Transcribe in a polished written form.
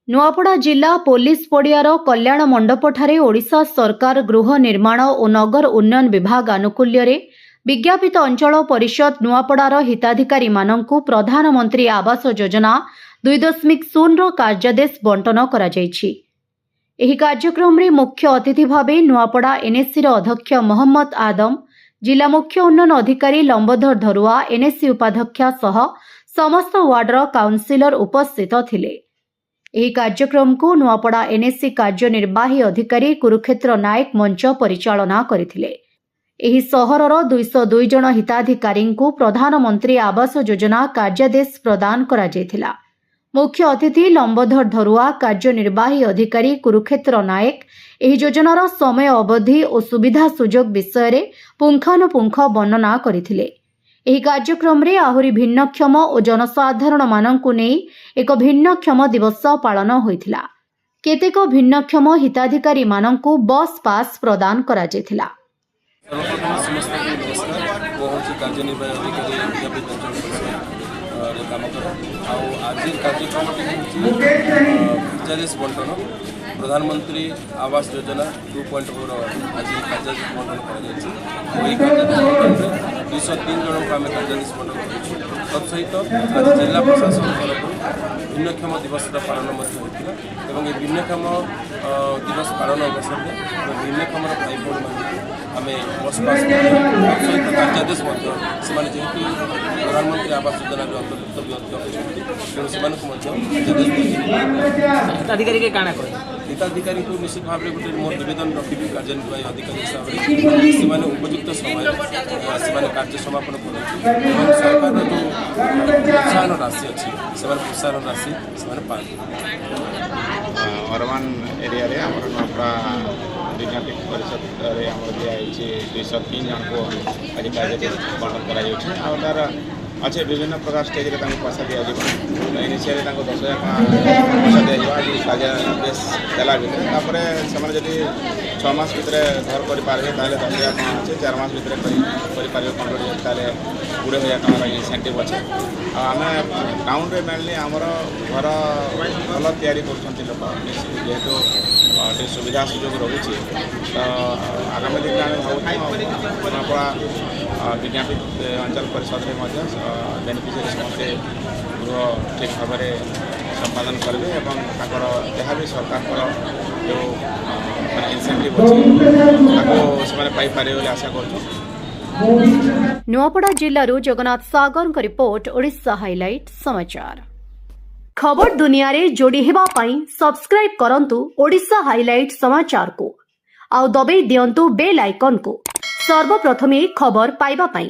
नुआपड़ा जिला पुलिस पड़ियार कल्याण मंडपठारे ओडिशा सरकार गृह निर्माण और नगर उन्नयन विभाग आनुकूल्य विज्ञापित अंचल परिषद नुआपड़ार हिताधिकारी मानंकु प्रधानमंत्री आवास योजना 2.0 कार्यादेश बंटन करा जायछि। एही कार्यक्रम रे मुख्य अतिथि भावे नुआपड़ा एनएससी अध्यक्ष मोहम्मद आदम, जिला मुख्य उन्नयन अधिकारी लंबोधर धरुआ, एनएससी उपाध्यक्षा सह समस्त वार्डर काउंसिलर उपस्थित थिले। ଏହି କାର୍ଯ୍ୟକ୍ରମକୁ ନୂଆପଡ଼ା ଏନ୍ଏସ୍ସି କାର୍ଯ୍ୟନିର୍ବାହୀ ଅଧିକାରୀ କୁରୁକ୍ଷେତ୍ର ନାୟକ ମଞ୍ଚ ପରିଚାଳନା କରିଥିଲେ। ଏହି ସହରର 202 ଜଣ ହିତାଧିକାରୀଙ୍କୁ ପ୍ରଧାନମନ୍ତ୍ରୀ ଆବାସ ଯୋଜନା କାର୍ଯ୍ୟାଦେଶ ପ୍ରଦାନ କରାଯାଇଥିଲା। ମୁଖ୍ୟ ଅତିଥି ଲମ୍ବୋଧର ଧରୁଆ, କାର୍ଯ୍ୟନିର୍ବାହୀ ଅଧିକାରୀ କୁରୁକ୍ଷେତ୍ର ନାୟକ ଏହି ଯୋଜନାର ସମୟ ଅବଧି ଓ ସୁବିଧା ସୁଯୋଗ ବିଷୟରେ ପୁଙ୍ଖାନୁପୁଙ୍ଖ ବର୍ଣ୍ଣନା କରିଥିଲେ। ଏହି କାର୍ଯ୍ୟକ୍ରମରେ ଆହୁରି ଭିନ୍ନକ୍ଷମ ଓ ଜନସାଧାରଣ ମାନଙ୍କୁ ନେଇ ଏକ ଭିନ୍ନକ୍ଷମ ଦିବସ ପାଳନ ହୋଇଥିଲା। କେତେକ ଭିନ୍ନକ୍ଷମ ହିତାଧିକାରୀ ମାନଙ୍କୁ ବସ୍ ପାସ୍ ପ୍ରଦାନ କରାଯାଇଥିଲା। प्रधानमंत्री आवास योजना 2.0 आज कार्यादेश बंटन कर 203 जन को आम कार्यादेश बंटन कर सहित आज जिला प्रशासन तरफ भिन्नक्षम दिवस पालन होता है। भिन्नक्षम दिवस पालन अवसर में भिन्नक्षम भाई भाई आम बस पास सहित कार्यादेश जेहेतु प्रधानमंत्री आवास योजना अंतर्भुक्त हिताधिकारी के काना हिताधिकारी को निश्चित भाव में गोटे मोर निवेदन रखी कार्यनिर्वाही अधिकारी हिसाब से उपयुक्त समय कार्य समापन कर सरकार जो प्रोत्साहन राशि अच्छी से प्रोत्साहन राशि से पाए। अर्बान एरिया रे आमर नूआपड़ा विज्ञापन परिषद रे आमर दिया 203 जन को आज कार्यादेश बंटन करा तार अच्छे विभिन्न प्रकार स्टेज रे पैसा दिया इनिशियली 10,000 पैसा दिया आज कार्यादेश देला भर से छः मास भितर घर कर पारे 10,000 अच्छे 4 मास भितर करेंगे कंप्लीट 20,000 टकर इनसेंटिव अच्छे आम टाउन रे मेनली आमर घर भल तैयारी कर लोक जेहेतु सुविधा सुजोग रोचे तो आगामी दिन में भावुँ नूआपड़ा विज्ञापित अंचल परिषद में बेनिफिशियरी समस्ते गृह ठीक भाव में संपादन करेंगे और जहाँ भी सरकार जो इनसेंटिव अच्छे पाइपर आशा कर। नुआपड़ा जिल्लारू जगन्नाथ सागर का रिपोर्ट ओडिशा हाइलाइट समाचार। खबर दुनिया रे जोड़ी हेबा पाई सब्सक्राइब करंतु ओडिशा हाइलाइट समाचार को आउ दबे दियंतु बेल आइकन को सर्वप्रथमे खबर पाइबा पाई।